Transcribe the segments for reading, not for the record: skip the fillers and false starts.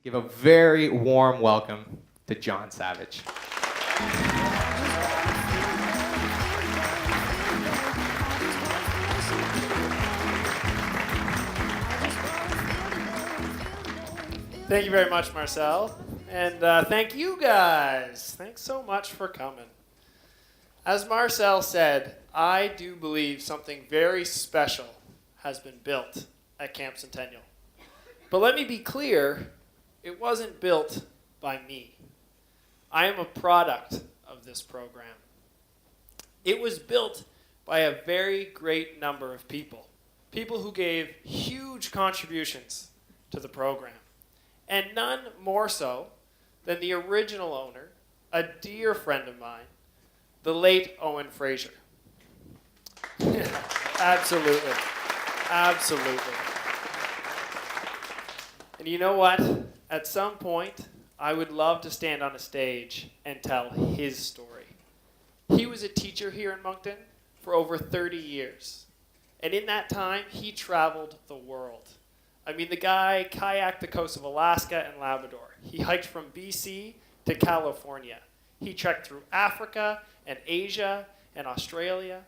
give a very warm welcome to John Savage. Thank you very much, Marcel. And thank you guys. Thanks so much for coming. As Marcel said, I do believe something very special has been built at Camp Centennial. But let me be clear, it wasn't built by me. I am a product of this program. It was built by a very great number of people who gave huge contributions to the program. And none more so than the original owner, a dear friend of mine, the late Owen Fraser. Absolutely. Absolutely. And you know what? At some point, I would love to stand on a stage and tell his story. He was a teacher here in Moncton for over 30 years. And in that time, he traveled the world. I mean, the guy kayaked the coast of Alaska and Labrador. He hiked from BC to California. He trekked through Africa and Asia and Australia.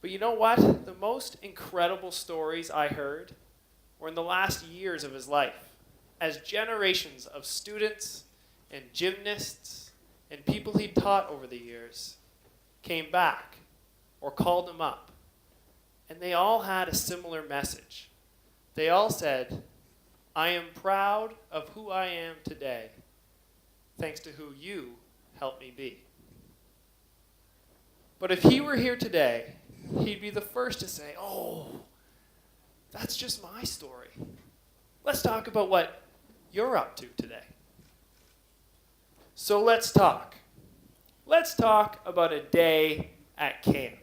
But you know what? The most incredible stories I heard were in the last years of his life, as generations of students and gymnasts and people he taught over the years came back or called him up. And they all had a similar message. They all said, I am proud of who I am today, thanks to who you helped me be. But if he were here today, he'd be the first to say, oh, that's just my story. Let's talk about what you're up to today. So let's talk. Let's talk about a day at camp.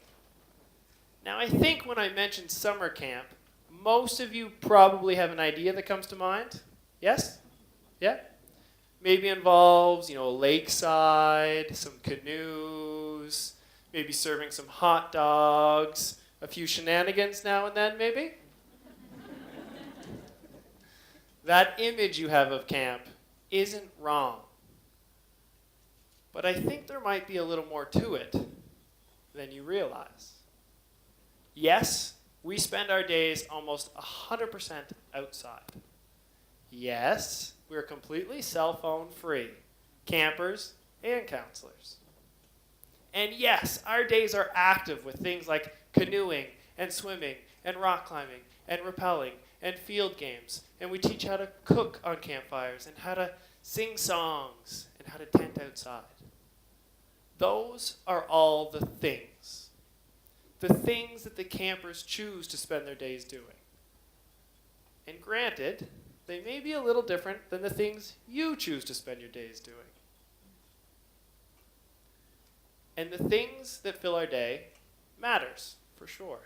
Now, I think when I mentioned summer camp, most of you probably have an idea that comes to mind. Yes? Yeah? Maybe involves, a lakeside, some canoes, maybe serving some hot dogs, a few shenanigans now and then, maybe? That image you have of camp isn't wrong. But I think there might be a little more to it than you realize. Yes, we spend our days almost 100% outside. Yes, we're completely cell phone free, campers and counselors. And yes, our days are active with things like canoeing and swimming and rock climbing and rappelling and field games. And we teach how to cook on campfires and how to sing songs and how to tent outside. Those are all the things. The things that the campers choose to spend their days doing. And granted, they may be a little different than the things you choose to spend your days doing. And the things that fill our day matters, for sure.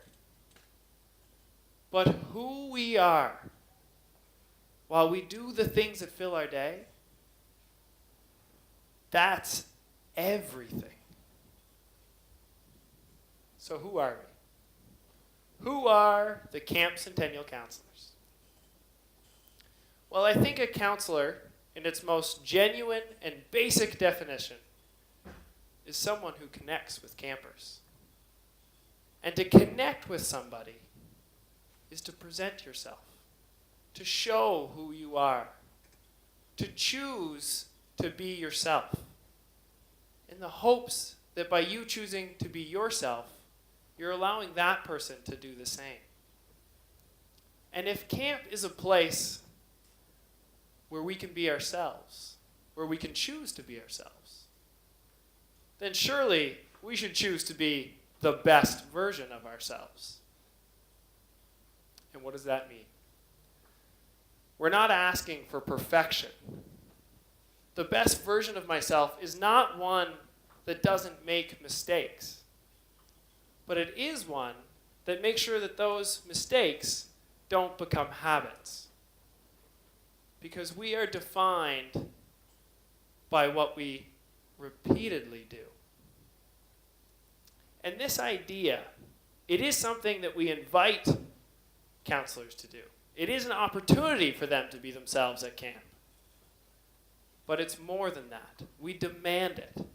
But who we are, while we do the things that fill our day, that's everything. So who are we? Who are the Camp Centennial counselors? Well, I think a counselor, in its most genuine and basic definition, is someone who connects with campers. And to connect with somebody is to present yourself, to show who you are, to choose to be yourself, in the hopes that by you choosing to be yourself, you're allowing that person to do the same. And if camp is a place where we can be ourselves, where we can choose to be ourselves, then surely we should choose to be the best version of ourselves. And what does that mean? We're not asking for perfection. The best version of myself is not one that doesn't make mistakes, but it is one that makes sure that those mistakes don't become habits. Because we are defined by what we repeatedly do. And this idea, it is something that we invite counselors to do. It is an opportunity for them to be themselves at camp. But it's more than that. We demand it.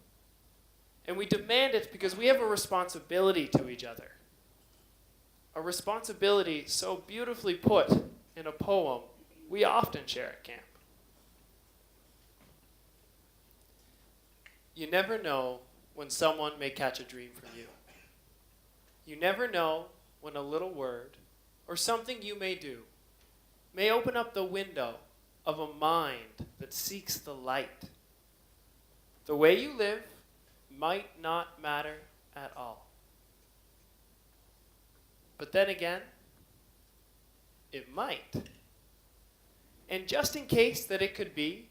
And we demand it because we have a responsibility to each other. A responsibility so beautifully put in a poem we often share at camp. You never know when someone may catch a dream from you. You never know when a little word or something you may do may open up the window of a mind that seeks the light. The way you live might not matter at all. But then again, it might. And just in case that it could be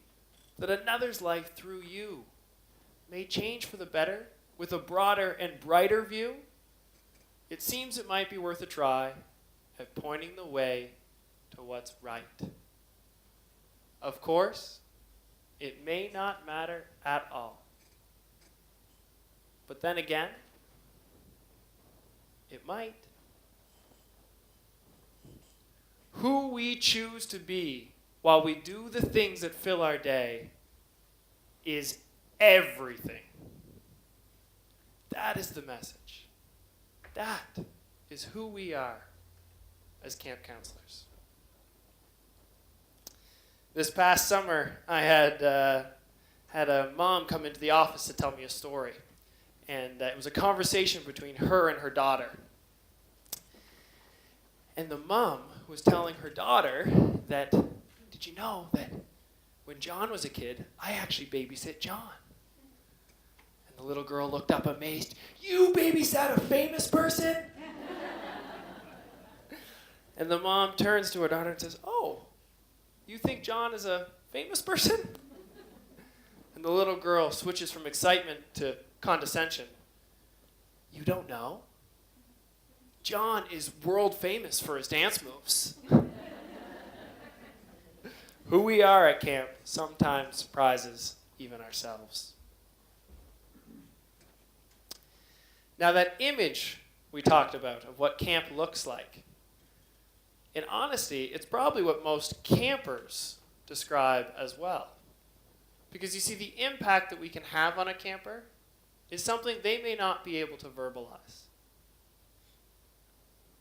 that another's life through you may change for the better with a broader and brighter view, it seems it might be worth a try at pointing the way to what's right. Of course, it may not matter at all. But then again, it might. Who we choose to be while we do the things that fill our day is everything. That is the message. That is who we are as camp counselors. This past summer, I had a mom come into the office to tell me a story. And it was a conversation between her and her daughter. And the mom was telling her daughter that, did you know that when John was a kid, I actually babysit John? And the little girl looked up amazed. You babysat a famous person? And the mom turns to her daughter and says, oh, you think John is a famous person? And the little girl switches from excitement to condescension. You don't know? John is world famous for his dance moves. Who we are at camp sometimes surprises even ourselves. Now that image we talked about of what camp looks like, in honesty, it's probably what most campers describe as well. Because you see, the impact that we can have on a camper is something they may not be able to verbalize.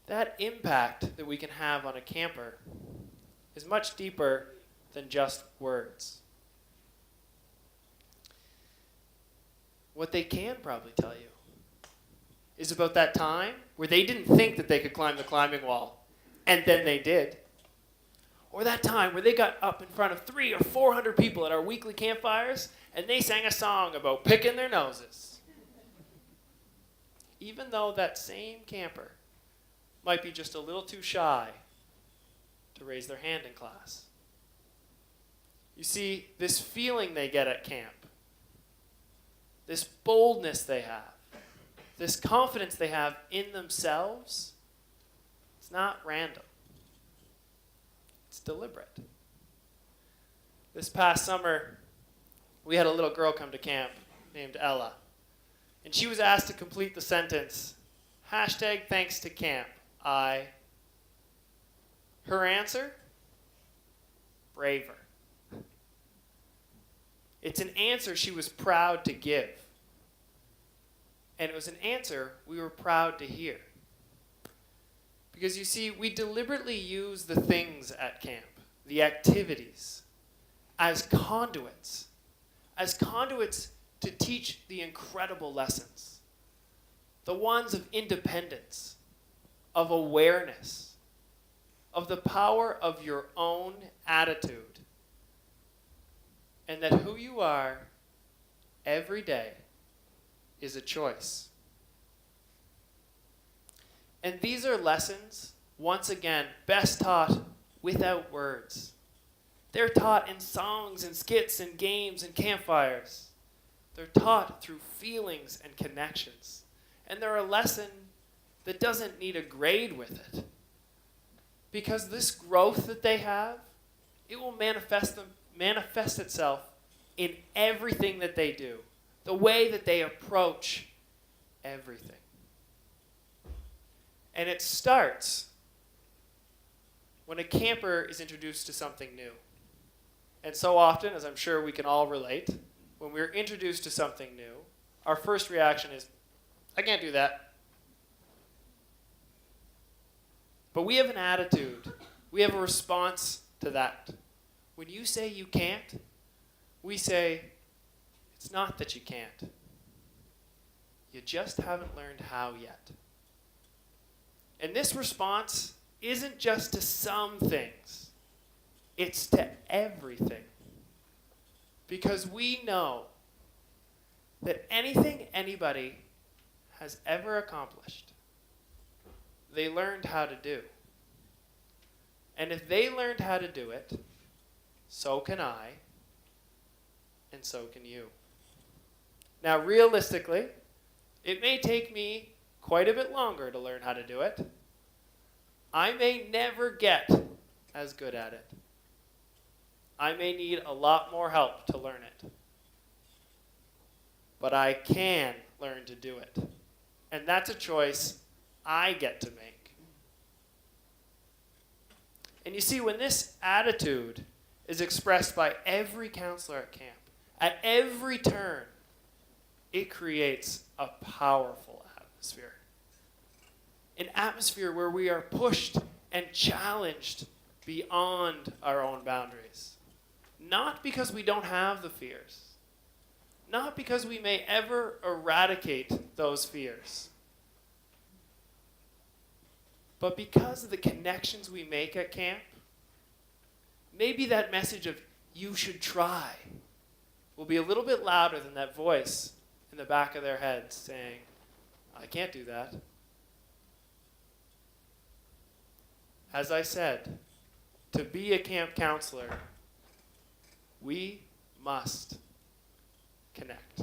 That impact that we can have on a camper is much deeper than just words. What they can probably tell you is about that time where they didn't think that they could climb the climbing wall, and then they did. Or that time where they got up in front of 300 or 400 people at our weekly campfires, and they sang a song about picking their noses. Even though that same camper might be just a little too shy to raise their hand in class. You see, this feeling they get at camp, this boldness they have, this confidence they have in themselves, it's not random. It's deliberate. This past summer, we had a little girl come to camp named Ella. And she was asked to complete the sentence, #thanks to camp, I. Her answer? Braver. It's an answer she was proud to give. And it was an answer we were proud to hear. Because you see, we deliberately use the things at camp, the activities, as conduits to teach the incredible lessons. The ones of independence, of awareness, of the power of your own attitude, and that who you are every day is a choice. And these are lessons, once again, best taught without words. They're taught in songs and skits and games and campfires. They're taught through feelings and connections. And they're a lesson that doesn't need a grade with it. Because this growth that they have, it will manifest itself in everything that they do. The way that they approach everything. And it starts when a camper is introduced to something new. And so often, as I'm sure we can all relate, when we're introduced to something new, our first reaction is, I can't do that. But we have an attitude. We have a response to that. When you say you can't, we say, it's not that you can't. You just haven't learned how yet. And this response isn't just to some things. It's to everything. Because we know that anything anybody has ever accomplished, they learned how to do. And if they learned how to do it, so can I, and so can you. Now, realistically, it may take me quite a bit longer to learn how to do it. I may never get as good at it. I may need a lot more help to learn it. But I can learn to do it. And that's a choice I get to make. And you see, when this attitude is expressed by every counselor at camp, at every turn, it creates a powerful atmosphere. An atmosphere where we are pushed and challenged beyond our own boundaries. Not because we don't have the fears. Not because we may ever eradicate those fears. But because of the connections we make at camp, maybe that message of, you should try, will be a little bit louder than that voice in the back of their head saying, I can't do that. As I said, to be a camp counselor, we must connect.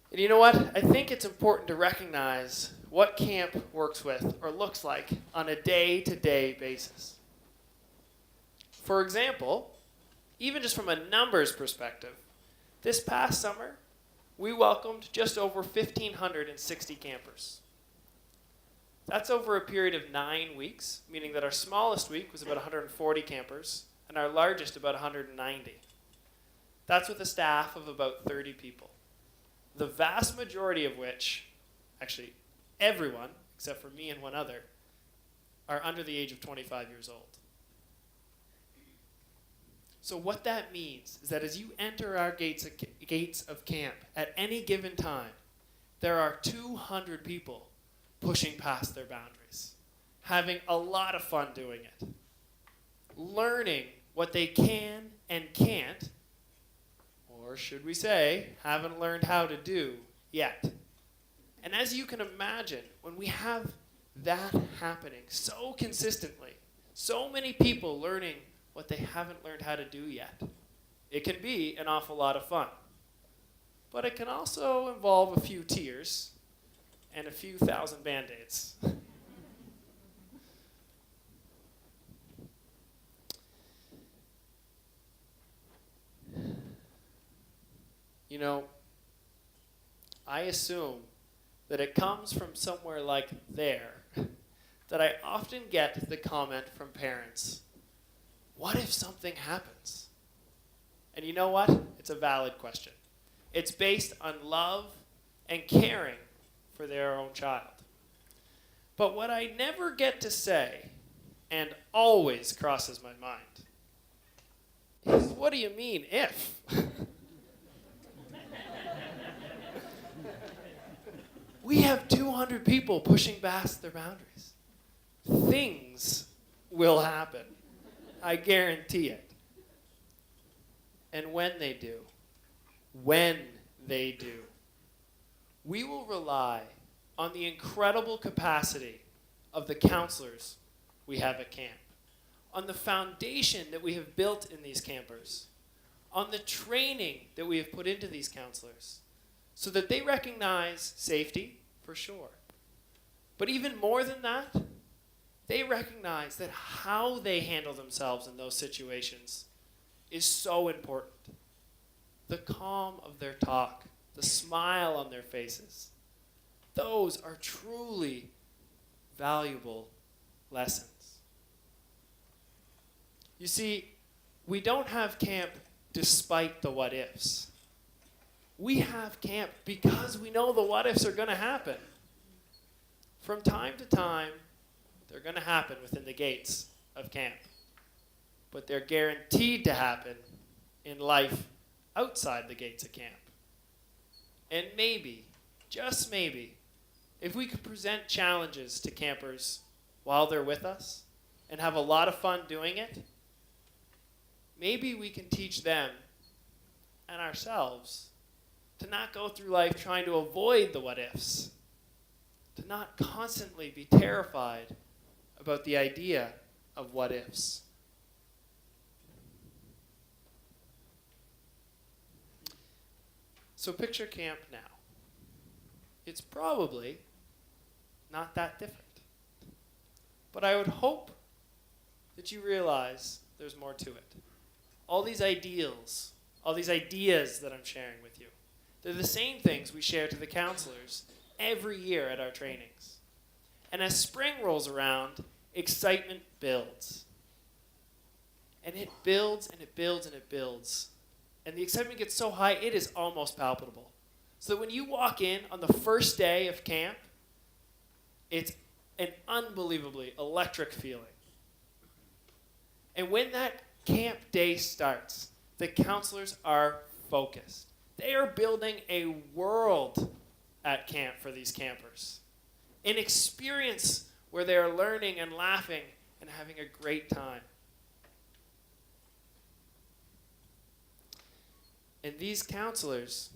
And you know what? I think it's important to recognize what camp works with or looks like on a day-to-day basis. For example, even just from a numbers perspective, this past summer, we welcomed just over 1,560 campers. That's over a period of 9 weeks, meaning that our smallest week was about 140 campers, and our largest about 190. That's with a staff of about 30 people. The vast majority of which, actually everyone, except for me and one other, are under the age of 25 years old. So what that means is that as you enter our gates of camp at any given time, there are 200 people pushing past their boundaries, having a lot of fun doing it, learning what they can and can't, or should we say, haven't learned how to do yet. And as you can imagine, when we have that happening so consistently, so many people learning what they haven't learned how to do yet, it can be an awful lot of fun. But it can also involve a few tears and a few thousand Band-Aids. You know, I assume that it comes from somewhere like there that I often get the comment from parents, what if something happens? And you know what? It's a valid question. It's based on love and caring for their own child. But what I never get to say, and always crosses my mind, is what do you mean if? We have 200 people pushing past their boundaries. Things will happen. I guarantee it. And when they do, we will rely on the incredible capacity of the counselors we have at camp, on the foundation that we have built in these campers, on the training that we have put into these counselors, so that they recognize safety, for sure. But even more than that, they recognize that how they handle themselves in those situations is so important. The calm of their talk, the smile on their faces, those are truly valuable lessons. You see, we don't have camp despite the what ifs. We have camp because we know the what ifs are going to happen. From time to time, they're going to happen within the gates of camp. But they're guaranteed to happen in life outside the gates of camp. And maybe, just maybe, if we could present challenges to campers while they're with us and have a lot of fun doing it, maybe we can teach them and ourselves to not go through life trying to avoid the what ifs, to not constantly be terrified about the idea of what ifs. So picture camp now. It's probably not that different. But I would hope that you realize there's more to it. All these ideals, all these ideas that I'm sharing with you, they're the same things we share to the counselors every year at our trainings. And as spring rolls around, excitement builds. And it builds and it builds and it builds. And the excitement gets so high, it is almost palpable. So that when you walk in on the first day of camp, it's an unbelievably electric feeling. And when that camp day starts, the counselors are focused. They are building a world at camp for these campers. An experience where they are learning and laughing and having a great time. And these counselors,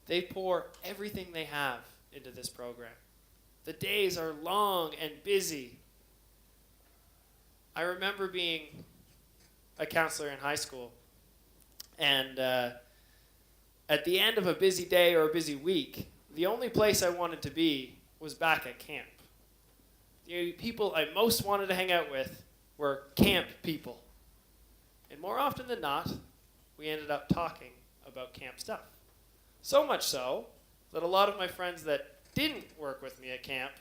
they pour everything they have into this program. The days are long and busy. I remember being a counselor in high school, and at the end of a busy day or a busy week, the only place I wanted to be was back at camp. The people I most wanted to hang out with were camp people. And more often than not, we ended up talking about camp stuff. So much so that a lot of my friends that didn't work with me at camp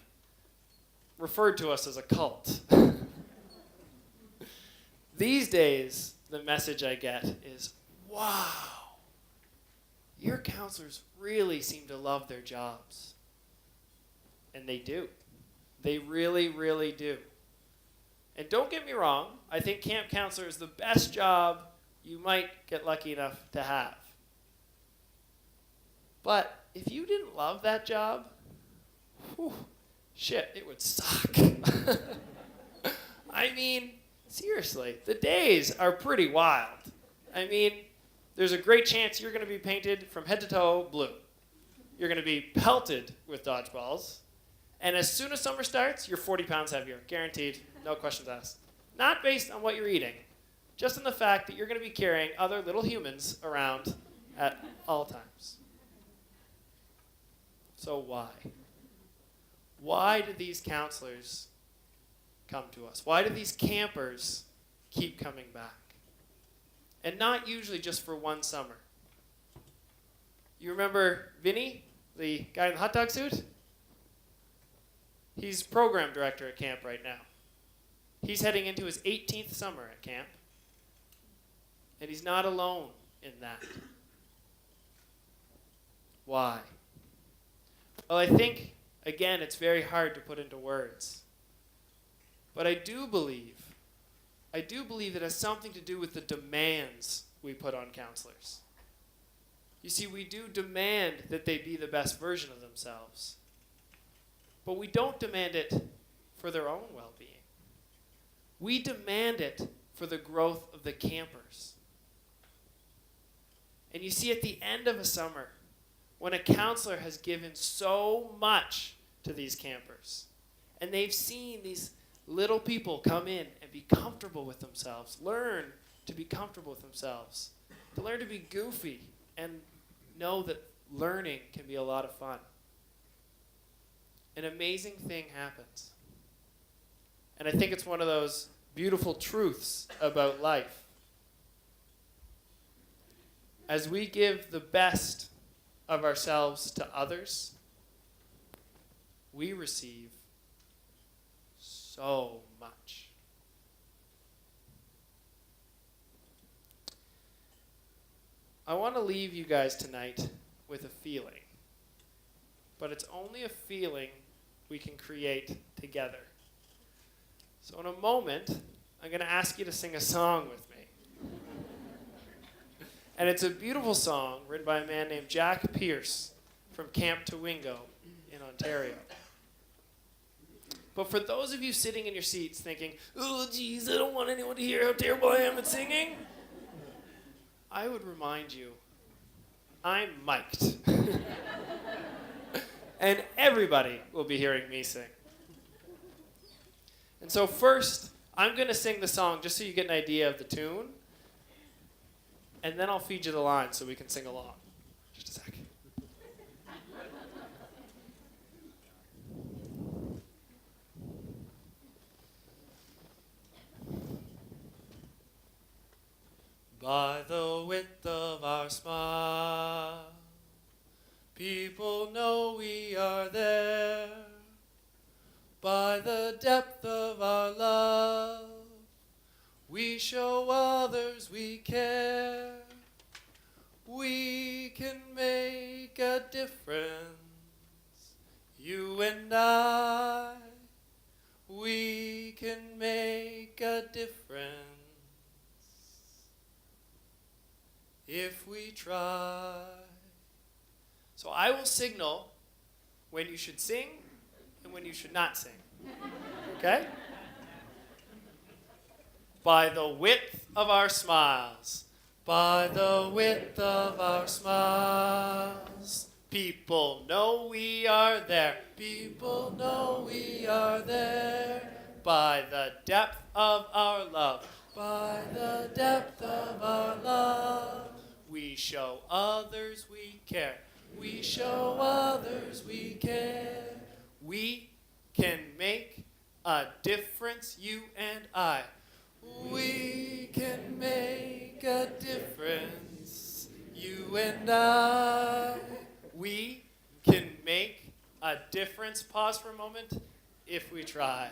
referred to us as a cult. These days, the message I get is, wow, your counselors really seem to love their jobs. And they do. They really, really do. And don't get me wrong, I think camp counselor is the best job you might get lucky enough to have. But if you didn't love that job, whew, shit, it would suck. I mean, seriously, the days are pretty wild. I mean, there's a great chance you're going to be painted from head to toe blue. You're going to be pelted with dodgeballs. And as soon as summer starts, you're 40 pounds heavier. Guaranteed. No questions asked. Not based on what you're eating. Just on the fact that you're going to be carrying other little humans around at all times. So why? Why do these counselors come to us? Why do these campers keep coming back? And not usually just for one summer. You remember Vinny, the guy in the hot dog suit? He's program director at camp right now. He's heading into his 18th summer at camp. And he's not alone in that. Why? Well, I think, again, it's very hard to put into words. But I do believe it has something to do with the demands we put on counselors. You see, we do demand that they be the best version of themselves. But we don't demand it for their own well-being. We demand it for the growth of the campers. And you see, at the end of a summer, when a counselor has given so much to these campers, and they've seen these little people come in and be comfortable with themselves, learn to be comfortable with themselves, to learn to be goofy, and know that learning can be a lot of fun. An amazing thing happens. And I think it's one of those beautiful truths about life. As we give the best of ourselves to others, we receive so much. I want to leave you guys tonight with a feeling. But it's only a feeling we can create together. So in a moment, I'm going to ask you to sing a song with me. And it's a beautiful song written by a man named Jack Pierce from Camp Towingo in Ontario. But for those of you sitting in your seats thinking, oh, geez, I don't want anyone to hear how terrible I am at singing, I would remind you, I'm mic'd. And everybody will be hearing me sing. And so first, I'm going to sing the song just so you get an idea of the tune. And then I'll feed you the lines so we can sing along. Just a sec. By the width of our smile, people know we are there. By the depth of our love, we show others we care. We can make a difference, you and I. We can make a difference if we try. So I will signal when you should sing and when you should not sing. Okay? By the width of our smiles, by the width of our smiles, people know we are there. People know we are there. By the depth of our love, by the depth of our love, we show others we care. We show others we care. We can make a difference, you and I. We can make a difference, you and I. We can make a difference, pause for a moment, if we try.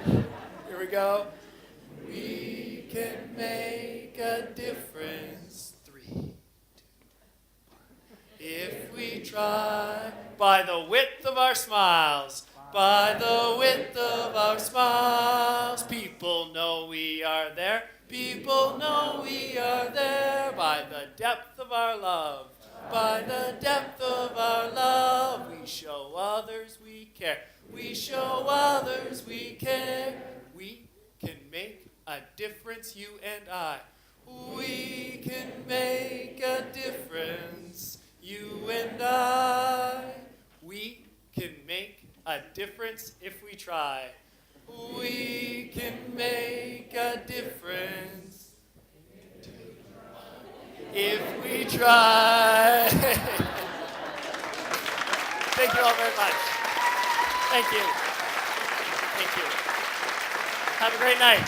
Here we go. We can make a difference, 3, 2, 1. If we try, by the width of our smiles, by the width of our smiles, people know we are there. People know we are there. By the depth of our love, by the depth of our love, we show others we care. We show others we care. We can make a difference, you and I. We can make a difference, you and I. We can make a difference if we try. We can make a difference if we try. Thank you all very much. Thank you. Thank you. Have a great night.